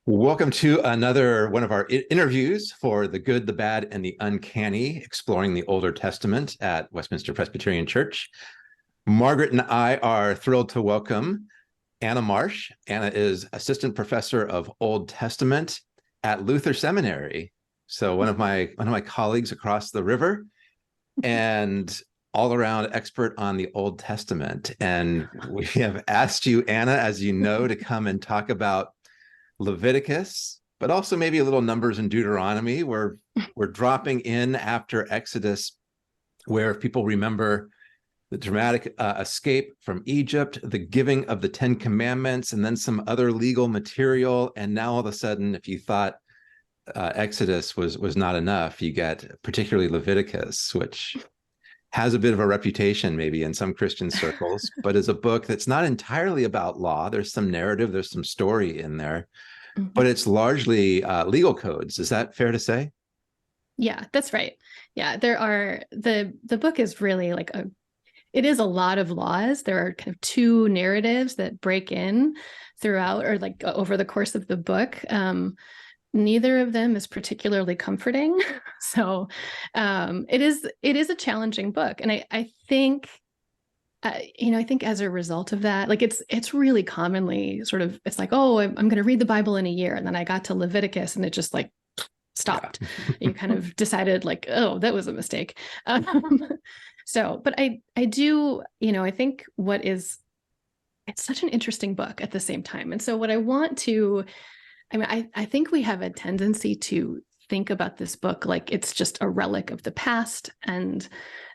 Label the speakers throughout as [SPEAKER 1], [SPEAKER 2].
[SPEAKER 1] Welcome to another one of our interviews for The Good, the Bad, and the Uncanny, exploring the Older Testament at Westminster Presbyterian Church. Margaret and I are thrilled to welcome Anna Marsh. Anna is assistant professor of Old Testament at Luther Seminary. So one of my colleagues across the river and all around expert on the Old Testament. And we have asked you, Anna, as you know, to come and talk about Leviticus, but also maybe a little Numbers and Deuteronomy. We're dropping in after Exodus, where if people remember the dramatic escape from Egypt, the giving of the Ten Commandments, and then some other legal material. And now all of a sudden, if you thought Exodus was not enough, you get particularly Leviticus, which has a bit of a reputation maybe in some Christian circles, but is a book that's not entirely about law. There's some narrative, there's some story in there, but it's largely legal codes. Is that fair to say?
[SPEAKER 2] Yeah, that's right. Yeah, there are, the book is really it is a lot of laws. There are kind of two narratives that break in throughout or over the course of the book. Neither of them is particularly comforting. So it is a challenging book. And I think, I think as a result of that, it's really commonly it's like, oh, I'm going to read the Bible in a year. And then I got to Leviticus and it just stopped. Yeah. You kind of decided oh, that was a mistake. But I do, I think it's such an interesting book at the same time. And so what I want to, I think we have a tendency to think about this book like it's just a relic of the past, and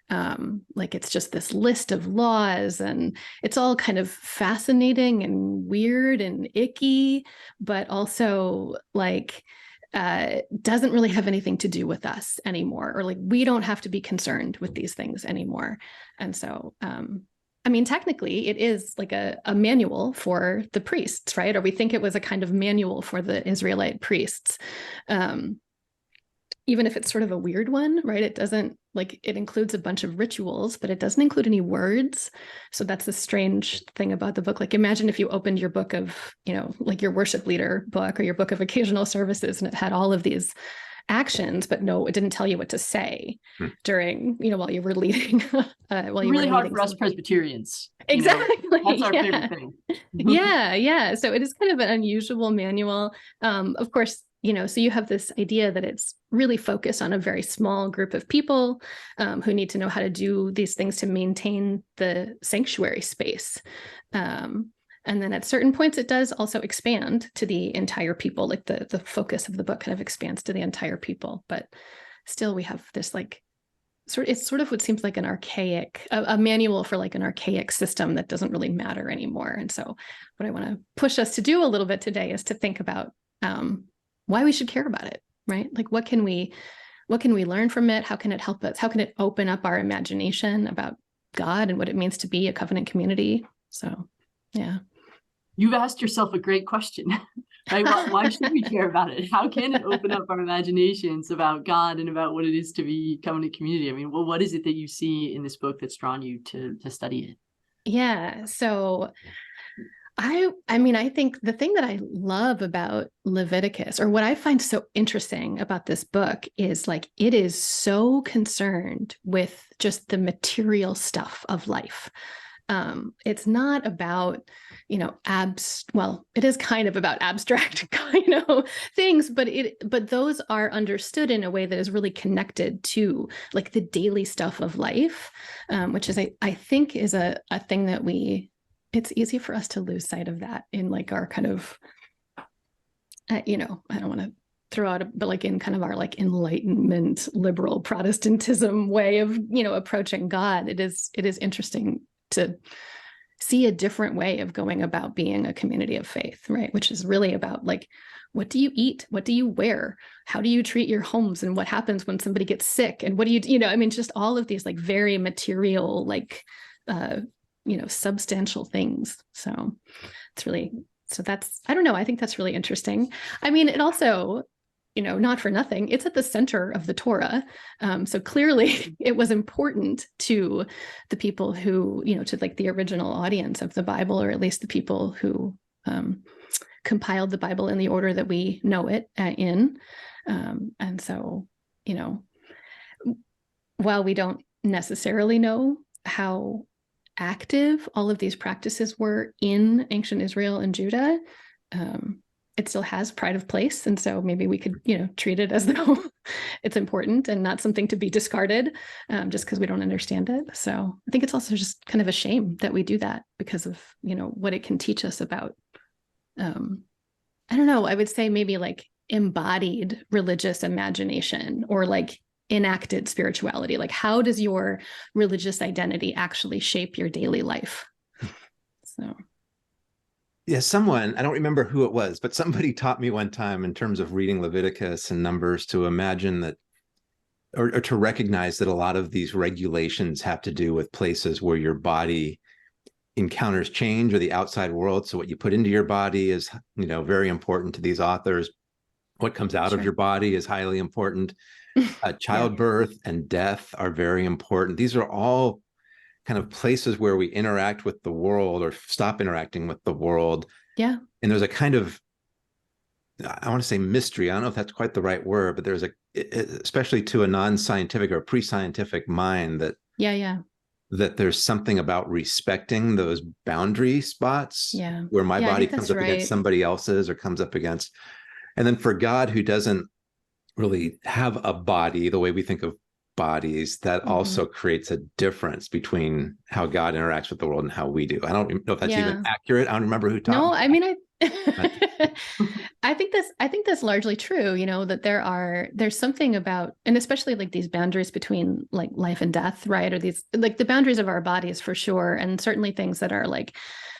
[SPEAKER 2] it's just this list of laws, and it's all kind of fascinating and weird and icky, but also doesn't really have anything to do with us anymore, or we don't have to be concerned with these things anymore. And so technically it is a manual for the priests, right? Or we think it was a kind of manual for the Israelite priests. Even if it's sort of a weird one, right? It doesn't it includes a bunch of rituals, but it doesn't include any words. So that's the strange thing about the book. Imagine if you opened your book of, your worship leader book or your book of occasional services, and it had all of these actions, but no, it didn't tell you what to say during, while you were leading.
[SPEAKER 3] Really hard for us Presbyterians.
[SPEAKER 2] Exactly.
[SPEAKER 3] That's our favorite thing.
[SPEAKER 2] Yeah. So it is kind of an unusual manual. Of course, so you have this idea that it's really focused on a very small group of people who need to know how to do these things to maintain the sanctuary space. And then at certain points, it does also expand to the entire people, the focus of the book kind of expands to the entire people. But still, we have this it's sort of what seems like an archaic, a manual for an archaic system that doesn't really matter anymore. And so what I want to push us to do a little bit today is to think about why we should care about it, right? What can we learn from it? How can it help us? How can it open up our imagination about God and what it means to be a covenant community? So, yeah.
[SPEAKER 3] You've asked yourself a great question, right? Why should we care about it? How can it open up our imaginations about God and about what it is to be covenant community? What is it that you see in this book that's drawn you to study it?
[SPEAKER 2] Yeah. So I think the thing that I love about Leviticus, or what I find so interesting about this book, is it is so concerned with just the material stuff of life. It's not about, it is kind of about abstract, things, but those are understood in a way that is really connected to the daily stuff of life, which is, I think is a thing that it's easy for us to lose sight of that in our kind of, I don't want to throw out, but in kind of our Enlightenment, liberal Protestantism way of, approaching God. It is interesting to see a different way of going about being a community of faith, right? Which is really about what do you eat? What do you wear? How do you treat your homes? And what happens when somebody gets sick? And what do you, just all of these very material, substantial things. So that's, I don't know. I think that's really interesting. It also, not for nothing, it's at the center of the Torah. So clearly it was important to the people who, to the original audience of the Bible, or at least the people who compiled the Bible in the order that we know it in. And so, you know, while we don't necessarily know how active all of these practices were in ancient Israel and Judah, it still has pride of place. And so maybe we could, you know, treat it as though it's important and not something to be discarded just because we don't understand it. So I think it's also just kind of a shame that we do that because of, you know, what it can teach us about, I don't know, I would say maybe like embodied religious imagination or like enacted spirituality. Like, how does your religious identity actually shape your daily life? So.
[SPEAKER 1] Yeah, someone, I don't remember who it was, but somebody taught me one time in terms of reading Leviticus and Numbers to imagine that, or to recognize that a lot of these regulations have to do with places where your body encounters change or the outside world. So what you put into your body is, you know, very important to these authors. What comes out of your body is highly important. Childbirth and death are very important. These are all kind of places where we interact with the world or stop interacting with the world.
[SPEAKER 2] Yeah.
[SPEAKER 1] And there's a kind of, I want to say mystery. I don't know if that's quite the right word, but there's especially to a non-scientific or pre-scientific mind that, that there's something about respecting those boundary spots where my body comes up against somebody else's or comes up against. And then for God, who doesn't really have a body the way we think of bodies, that also creates a difference between how God interacts with the world and how we do. I don't know if that's even accurate. I don't remember who taught me.
[SPEAKER 2] No, I mean, I think that's largely true, you know, that there's something about, and especially like these boundaries between like life and death, right? Or these, like the boundaries of our bodies for sure. And certainly things that are like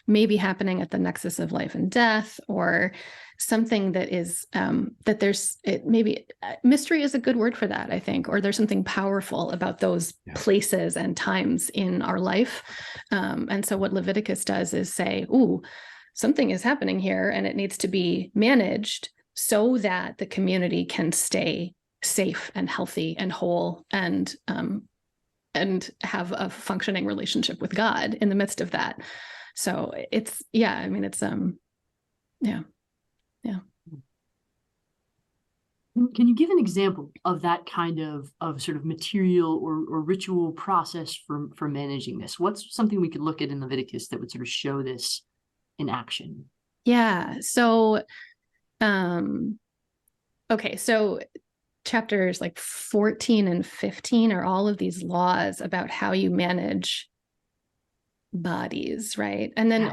[SPEAKER 2] maybe happening at the nexus of life and death, or something that is that there's maybe mystery is a good word for that, I think, or there's something powerful about those places and times in our life. And so what Leviticus does is say, ooh, something is happening here and it needs to be managed so that the community can stay safe and healthy and whole and have a functioning relationship with God in the midst of that. So it's, I mean, it's, yeah.
[SPEAKER 3] Can you give an example of that kind of sort of material or ritual process for managing this? What's something we could look at in Leviticus that would sort of show this in action?
[SPEAKER 2] Yeah. So, okay. So chapters like 14 and 15 are all of these laws about how you manage bodies, right? And then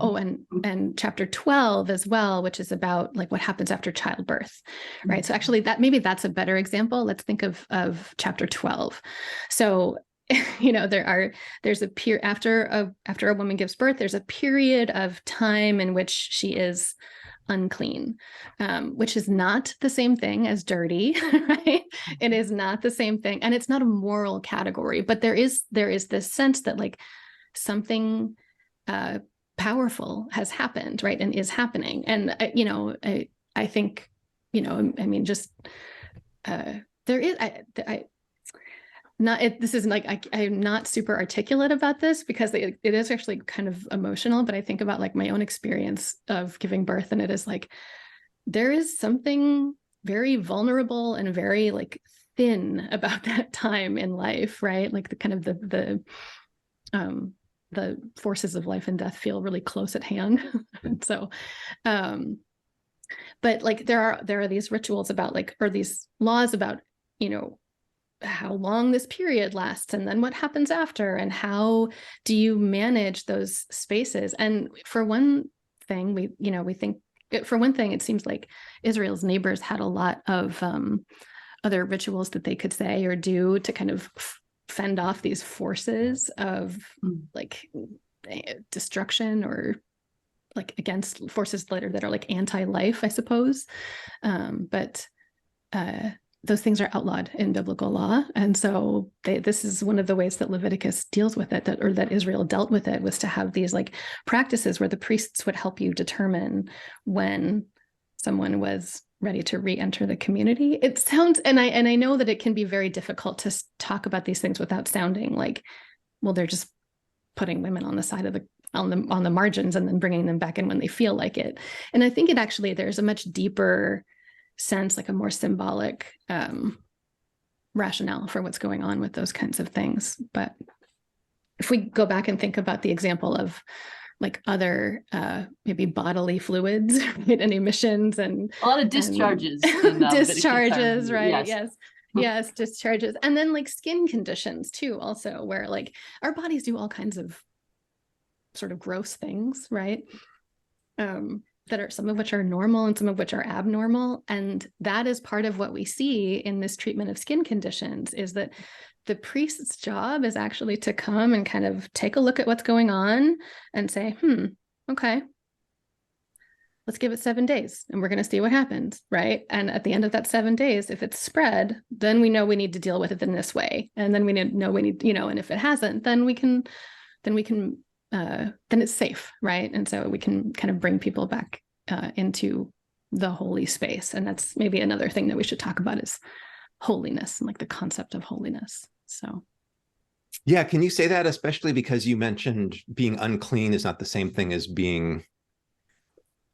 [SPEAKER 2] and chapter 12 as well, which is about like what happens after childbirth, right? So actually that's a better example. Let's think of chapter 12. So you know, there's a period after a woman gives birth, there's a period of time in which she is unclean, which is not the same thing as dirty, right? It is not the same thing, and it's not a moral category, but there is this sense that like something powerful has happened, right, and is happening. And you know, I think, you know, I mean, just there is this isn't like I'm not super articulate about this because it is actually kind of emotional, but I think about like my own experience of giving birth, and it is like there is something very vulnerable and very like thin about that time in life, right? Like the kind of the forces of life and death feel really close at hand. And so, but like there are these rituals about like, or these laws about, you know, how long this period lasts and then what happens after, and how do you manage those spaces? And for one thing, it seems like Israel's neighbors had a lot of other rituals that they could say or do to kind of fend off these forces of like destruction, or like against forces later that are like anti-life, I suppose. But those things are outlawed in biblical law. And so this is one of the ways that Leviticus deals with it, that Israel dealt with it, was to have these like practices where the priests would help you determine when someone was ready to re-enter the community. It sounds, and I know that it can be very difficult to talk about these things without sounding like, well, they're just putting women on the side of on the margins and then bringing them back in when they feel like it. And I think there's a much deeper sense, like a more symbolic rationale for what's going on with those kinds of things. But if we go back and think about the example of like other maybe bodily fluids, right, and emissions and
[SPEAKER 3] a lot of discharges,
[SPEAKER 2] discharges, right?
[SPEAKER 3] Yes.
[SPEAKER 2] Yes, discharges, and then like skin conditions too, also, where like our bodies do all kinds of sort of gross things, right? That are, some of which are normal and some of which are abnormal. And that is part of what we see in this treatment of skin conditions, is that the priest's job is actually to come and kind of take a look at what's going on and say, okay, let's give it 7 days and we're going to see what happens, right? And at the end of that 7 days, if it's spread, then we know we need to deal with it in this way. And then we need, and if it hasn't, then it's safe, right? And so we can kind of bring people back into the holy space. And that's maybe another thing that we should talk about is holiness and like the concept of holiness. So.
[SPEAKER 1] Yeah. Can you say that, especially because you mentioned being unclean is not the same thing as being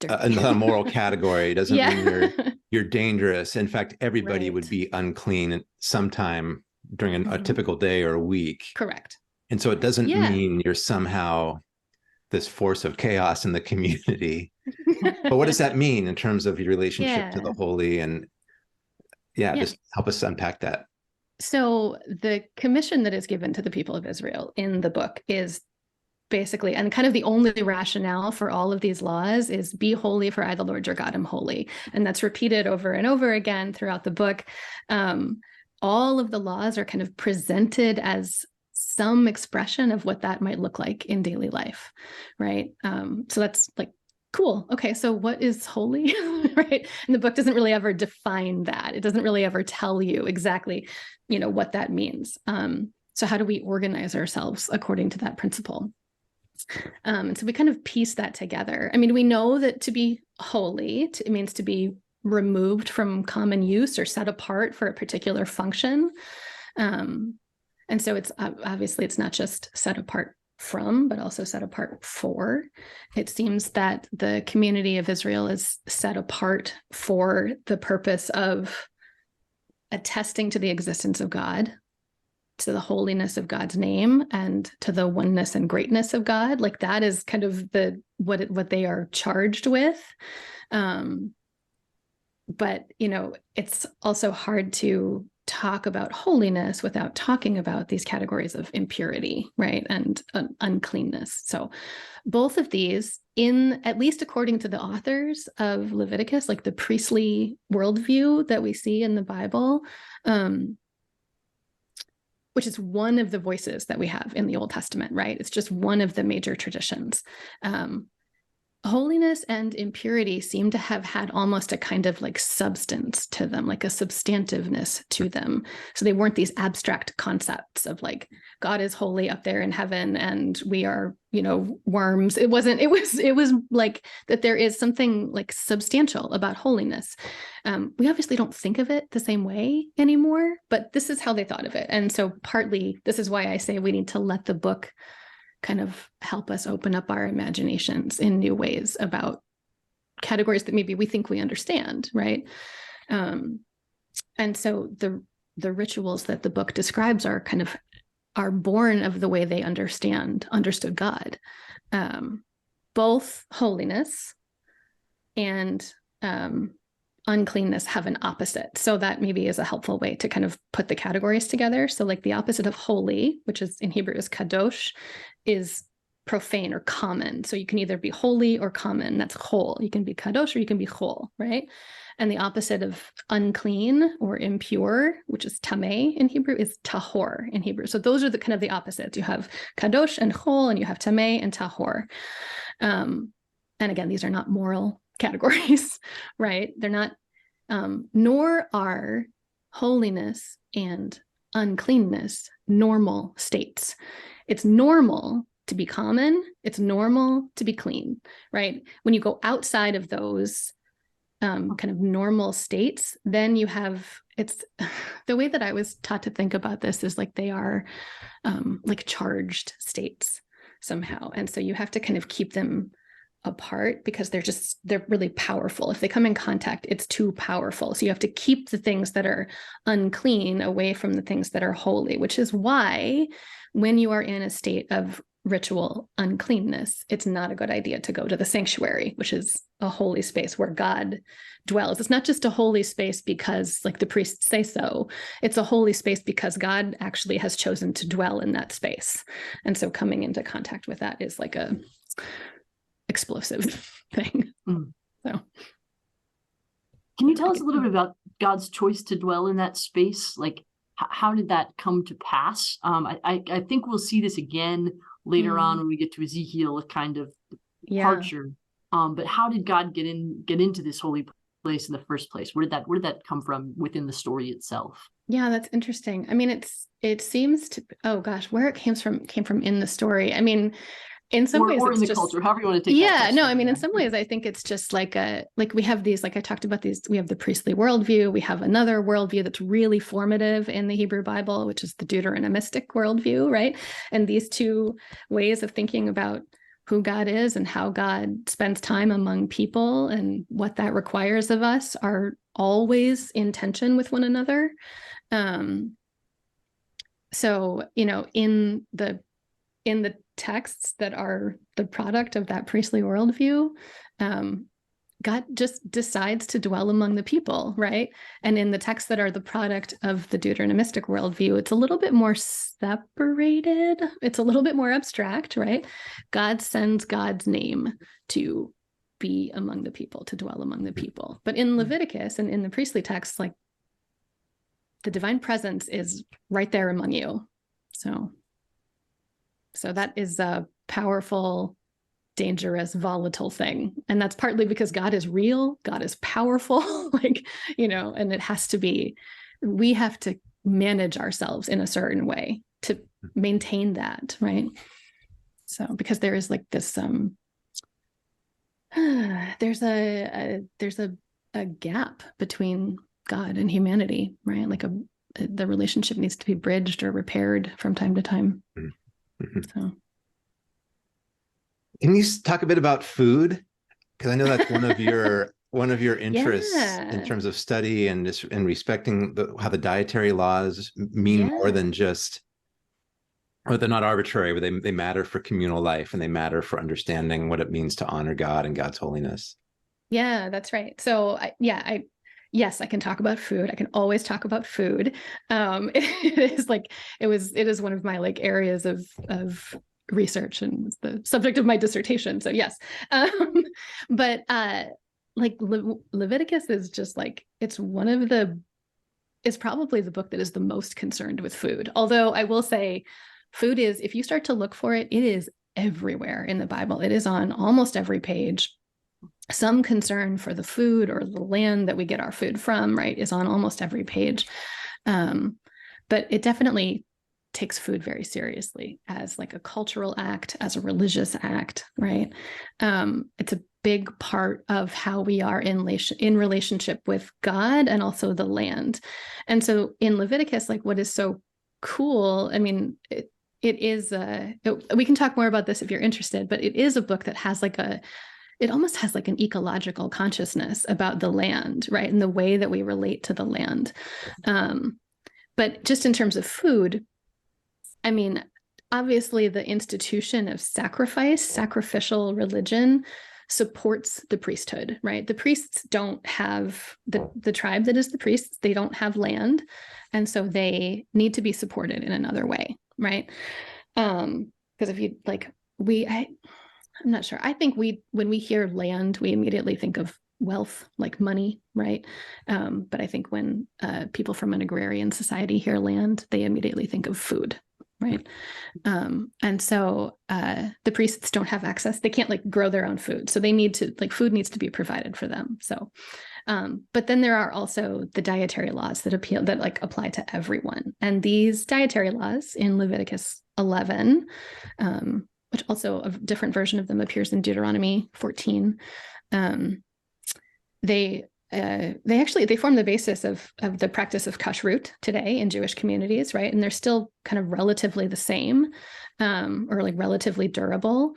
[SPEAKER 1] a moral category. It doesn't mean you're dangerous. In fact, everybody would be unclean sometime during a typical day or a week.
[SPEAKER 2] Correct.
[SPEAKER 1] And so it doesn't mean you're somehow this force of chaos in the community. But what does that mean in terms of your relationship to the holy? And just help us unpack that.
[SPEAKER 2] So the commission that is given to the people of Israel in the book is basically, and kind of the only rationale for all of these laws is, be holy, for I, the Lord your God, am holy. And that's repeated over and over again throughout the book. All of the laws are kind of presented as some expression of what that might look like in daily life, right? So that's like, cool. Okay, so what is holy, right? And the book doesn't really ever define that. It doesn't really ever tell you exactly, what that means. So how do we organize ourselves according to that principle? And so we kind of piece that together. I mean, we know that to be holy, it means to be removed from common use or set apart for a particular function. And so it's obviously, it's not just set apart from, but also set apart for. It seems that the community of Israel is set apart for the purpose of attesting to the existence of God, to the holiness of God's name, and to the oneness and greatness of God. Like that is kind of what they are charged with. But, it's also hard to talk about holiness without talking about these categories of impurity, right? And uncleanness. So both of these, at least according to the authors of Leviticus, like the priestly worldview that we see in the Bible, which is one of the voices that we have in the Old Testament, right? It's just one of the major traditions. Holiness and impurity seem to have had almost a kind of like substance to them, like a substantiveness to them. So they weren't these abstract concepts of like, God is holy up there in heaven and we are, worms. It was like that there is something like substantial about holiness. We obviously don't think of it the same way anymore, but this is how they thought of it. And so partly this is why I say we need to let the book kind of help us open up our imaginations in new ways about categories that maybe we think we understand, right? And so the rituals that the book describes are born of the way they understood God. Both holiness and uncleanness have an opposite. So that maybe is a helpful way to kind of put the categories together. So like the opposite of holy, which is in Hebrew is kadosh, is profane or common. So you can either be holy or common. That's chol. You can be kadosh or you can be chol, right? And the opposite of unclean or impure, which is tameh in Hebrew, is tahor in Hebrew. So those are the kind of the opposites. You have kadosh and chol, and you have tameh and tahor. And again, these are not moral categories, right? They're not, nor are holiness and uncleanness normal states. It's normal to be common. It's normal to be clean, right? When you go outside of those kind of normal states, then you have, it's the way that I was taught to think about this is like they are like charged states. somehow. And so you have to kind of keep them apart because they're really powerful. If they come in contact, it's too powerful. So you have to keep the things that are unclean away from the things that are holy, which is why when you are in a state of ritual uncleanness, it's not a good idea to go to the sanctuary, which is a holy space where God dwells. It's not just a holy space because like the priests say so. It's a holy space because God actually has chosen to dwell in that space. And so coming into contact with that is like a explosive thing. So
[SPEAKER 3] can you tell us a little bit about God's choice to dwell in that space? Like, how did that come to pass? I think we'll see this again later on when we get to Ezekiel, a kind of departure. But how did God get into this holy place in the first place? Where did that come from within the story itself?
[SPEAKER 2] Yeah, that's interesting. I mean, it seems to, oh gosh, where it came from in the story. I mean, in some ways,
[SPEAKER 3] or
[SPEAKER 2] it's
[SPEAKER 3] in the
[SPEAKER 2] just,
[SPEAKER 3] culture, however you want to take that.
[SPEAKER 2] Yeah, no, I mean, in some ways, I think it's just like we have these, like I talked about these, we have the priestly worldview, we have another worldview that's really formative in the Hebrew Bible, which is the Deuteronomistic worldview, right? And these two ways of thinking about who God is and how God spends time among people and what that requires of us are always in tension with one another. So, you know, in the texts that are the product of that priestly worldview, God just decides to dwell among the people, right? And in the texts that are the product of the Deuteronomistic worldview, it's a little bit more separated. It's a little bit more abstract, right? God sends God's name to be among the people, to dwell among the people. But in Leviticus and in the priestly texts, like the divine presence is right there among you. So that is a powerful, dangerous, volatile thing. And that's partly because God is real, God is powerful, like, you know, and it has to be, we have to manage ourselves in a certain way to maintain that, right? So, because there is like this, there's a gap between God and humanity, right? Like the relationship needs to be bridged or repaired from time to time. So,
[SPEAKER 1] can you talk a bit about food? Because I know that's one of your interests in terms of study and respecting how the dietary laws mean more than just, or they're not arbitrary, but they matter for communal life and they matter for understanding what it means to honor God and God's holiness.
[SPEAKER 2] Yeah, that's right. So yes, I can talk about food. I can always talk about food. It is one of my like areas of research and was the subject of my dissertation. So yes, but like Leviticus is just like, it's probably the book that is the most concerned with food. Although I will say food is, if you start to look for it, it is everywhere in the Bible. It is on almost every page. Some concern for the food or the land that we get our food from, right, is on almost every page. But it definitely takes food very seriously as like a cultural act, as a religious act, right? It's a big part of how we are in relationship with God and also the land. And so in Leviticus, like what is so cool, I mean, it is, we can talk more about this if you're interested, but it is a book that has like it almost has like an ecological consciousness about the land, right? And the way that we relate to the land. But just in terms of food, I mean, obviously the institution of sacrificial religion supports the priesthood, right? The priests don't have, the tribe that is the priests, they don't have land. And so they need to be supported in another way, right? Because if you like, I'm not sure. I think when we hear land, we immediately think of wealth, like money, right? But I think when people from an agrarian society hear land, they immediately think of food, right? And so the priests don't have access. They can't like grow their own food. So they need to, like, food needs to be provided for them. So, but then there are also the dietary laws that apply to everyone. And these dietary laws in Leviticus 11, which also a different version of them appears in Deuteronomy 14. They they form the basis of the practice of kashrut today in Jewish communities, right? And they're still kind of relatively the same, or like relatively durable.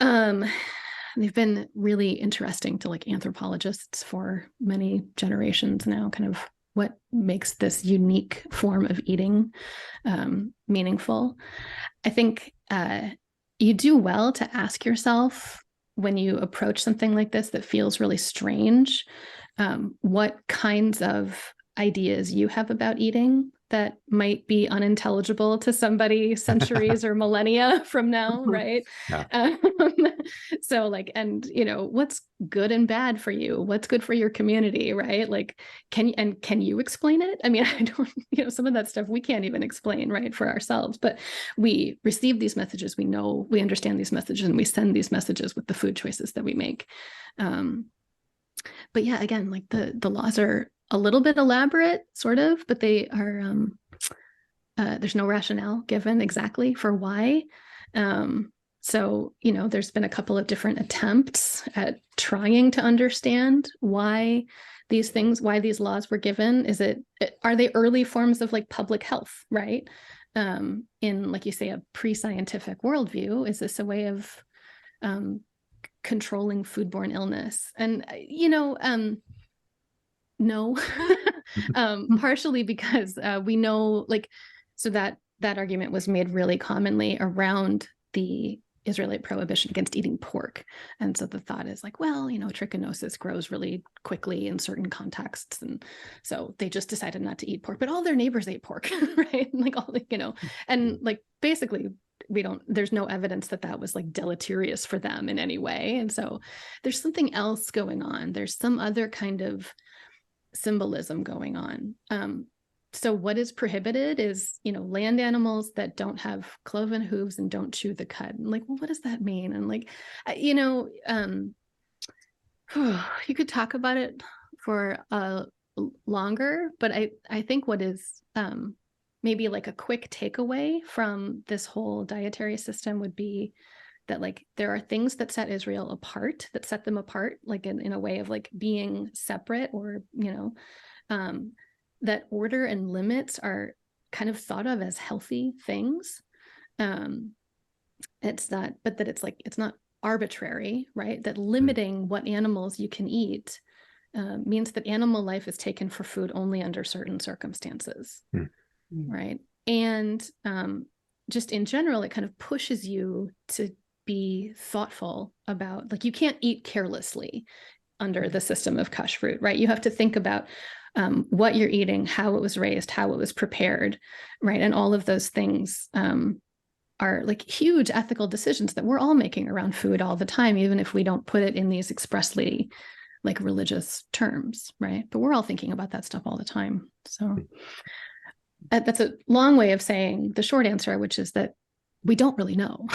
[SPEAKER 2] They've been really interesting to like anthropologists for many generations now, kind of what makes this unique form of eating meaningful. I think you do well to ask yourself when you approach something like this that feels really strange, what kinds of ideas you have about eating that might be unintelligible to somebody centuries or millennia from now, right?
[SPEAKER 1] Yeah.
[SPEAKER 2] So like, and what's good and bad for you? What's good for your community, right? Like, can you explain it? I mean, I don't, some of that stuff we can't even explain, right, for ourselves, but we receive these messages, we know, we understand these messages, and we send these messages with the food choices that we make. But yeah, again, like the laws are a little bit elaborate, sort of, but they are, there's no rationale given exactly for why. So, there's been a couple of different attempts at trying to understand why these laws were given. Are they early forms of like public health, right? In, like you say, a pre-scientific worldview? Is this a way of controlling foodborne illness? And, no, partially because we know, like, so that argument was made really commonly around the Israelite prohibition against eating pork. And so the thought is like, well, trichinosis grows really quickly in certain contexts. And so they just decided not to eat pork, but all their neighbors ate pork, right? Like and like basically there's no evidence that was like deleterious for them in any way. And so there's something else going on. There's some other kind of symbolism going on. So what is prohibited is, land animals that don't have cloven hooves and don't chew the cud. And like, well, what does that mean? And like, you could talk about it for longer, but I think what is maybe like a quick takeaway from this whole dietary system would be that like there are things that set Israel apart, that set them apart, like in a way of like being separate, or that order and limits are kind of thought of as healthy things. It's not, but that it's not arbitrary, right? That limiting what animals you can eat means that animal life is taken for food only under certain circumstances, right? And just in general, it kind of pushes you to be thoughtful about, like, you can't eat carelessly under the system of kashrut, right? You have to think about what you're eating, how it was raised, how it was prepared, right? And all of those things are like huge ethical decisions that we're all making around food all the time, even if we don't put it in these expressly like religious terms, right? But we're all thinking about that stuff all the time. So that's a long way of saying the short answer, which is that we don't really know,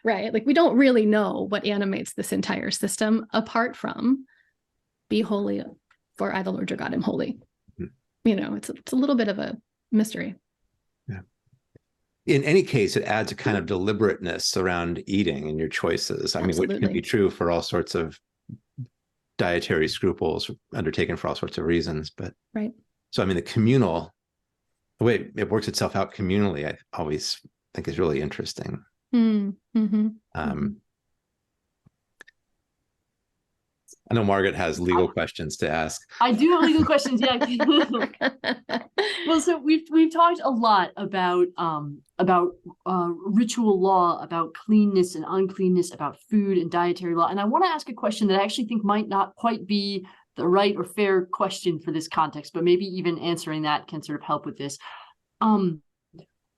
[SPEAKER 2] right? Like, we don't really know what animates this entire system apart from be holy, for I, the Lord your God, am holy. It's a little bit of a mystery.
[SPEAKER 1] Yeah. In any case, it adds a kind of deliberateness around eating and your choices. I mean, which can be true for all sorts of dietary scruples undertaken for all sorts of reasons. But
[SPEAKER 2] right.
[SPEAKER 1] So, I mean, the way it works itself out communally, I always think is really interesting. I know Margaret has legal questions to ask.
[SPEAKER 3] I do have legal questions, yeah. Well, so we've talked a lot about ritual law, about cleanness and uncleanness, about food and dietary law, and I want to ask a question that I actually think might not quite be the right or fair question for this context, but maybe even answering that can sort of help with this.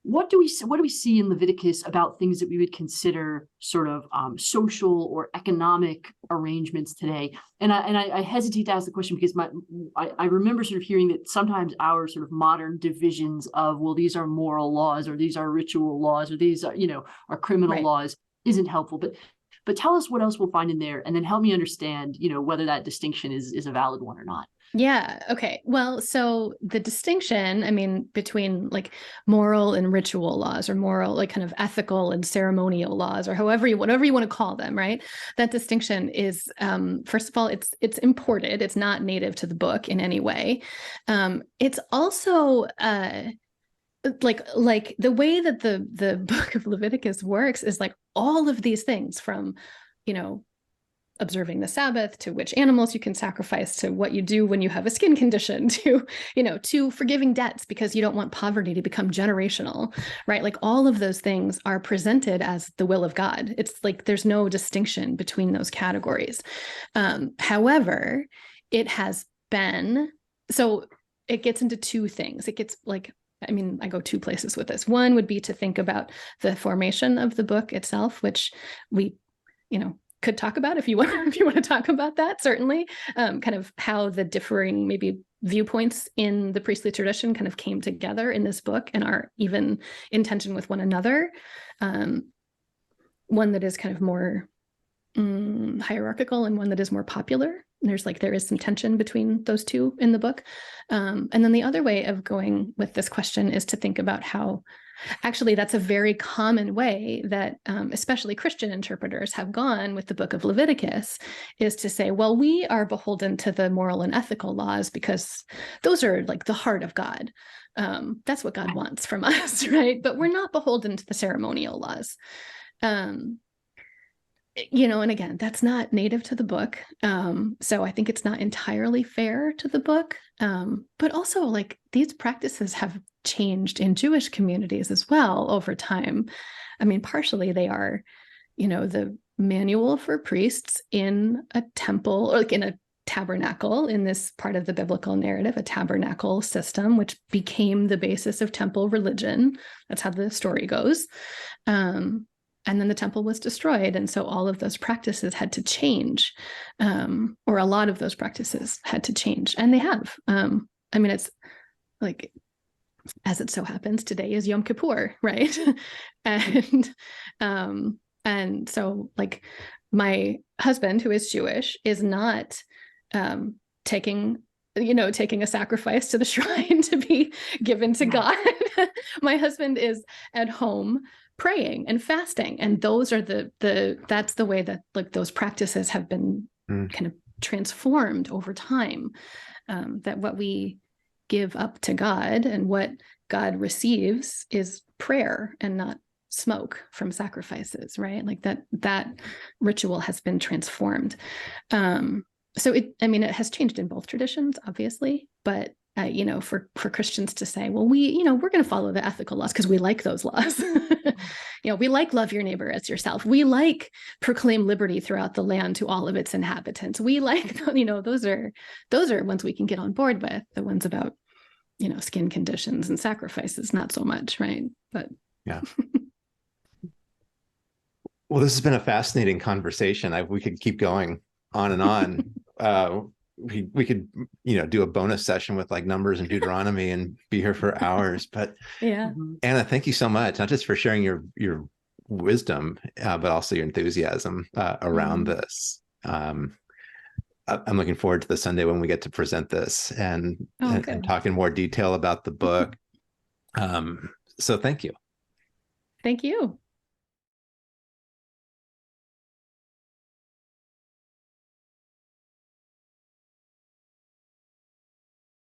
[SPEAKER 3] What do we see in Leviticus about things that we would consider sort of social or economic arrangements today? And I hesitate to ask the question because I remember sort of hearing that sometimes our sort of modern divisions of, well, these are moral laws, or these are ritual laws, or these are, are criminal laws, isn't helpful. But tell us what else we'll find in there, and then help me understand, whether that distinction is a valid one or not.
[SPEAKER 2] Yeah. Okay. Well, so the distinction, I mean, between like moral and ritual laws, or moral, like kind of ethical and ceremonial laws, or whatever you want to call them, right? That distinction is, first of all, it's imported. It's not native to the book in any way. It's also like the way that the book of Leviticus works is like all of these things, from, you know, observing the Sabbath, to which animals you can sacrifice, to what you do when you have a skin condition, to, you know, to forgiving debts because you don't want poverty to become generational, right? Like all of those things are presented as the will of God. It's like there's no distinction between those categories. However, it has been, so it gets into two things. It gets like, I mean, I go two places with this. One would be to think about the formation of the book itself, which we, you know, could talk about if you want to talk about that, certainly. Kind of how the differing maybe viewpoints in the priestly tradition kind of came together in this book and are even in tension with one another. One that is kind of more hierarchical and one that is more popular. There is some tension between those two in the book. And then the other way of going with this question is to think about how actually that's a very common way that especially Christian interpreters have gone with the book of Leviticus, is to say, well, we are beholden to the moral and ethical laws because those are like the heart of God. That's what God wants from us, right? But we're not beholden to the ceremonial laws. You know, and again, that's not native to the book. So I think it's not entirely fair to the book. But also, like, these practices have changed in Jewish communities as well over time. I mean, partially they are, you know, the manual for priests in a temple, or like in a tabernacle in this part of the biblical narrative, a tabernacle system, which became the basis of temple religion. That's how the story goes. And then the temple was destroyed. And so all of those practices had to change, or a lot of those practices had to change. And they have. I mean, it's like, as it so happens, today is Yom Kippur, right? And so like my husband, who is Jewish, is not taking a sacrifice to the shrine to be given to God. My husband is at home praying and fasting, and those are that's the way that like those practices have been kind of transformed over time. That what we give up to God and what God receives is prayer and not smoke from sacrifices, right? Like that ritual has been transformed. So it has changed in both traditions, obviously, but you know, for Christians to say, well, we're going to follow the ethical laws because we like those laws. You know, we like love your neighbor as yourself. We like proclaim liberty throughout the land to all of its inhabitants. We like, you know, those are ones we can get on board with. The ones about, you know, skin conditions and sacrifices, not so much, right? But
[SPEAKER 1] yeah. Well, this has been a fascinating conversation. We could keep going on and on. We could, you know, do a bonus session with like Numbers and Deuteronomy and be here for hours. But
[SPEAKER 2] yeah,
[SPEAKER 1] Anna, thank you so much, not just for sharing your wisdom, but also your enthusiasm around this. I'm looking forward to the Sunday when we get to present this and talk in more detail about the book. So thank you.
[SPEAKER 2] Thank you.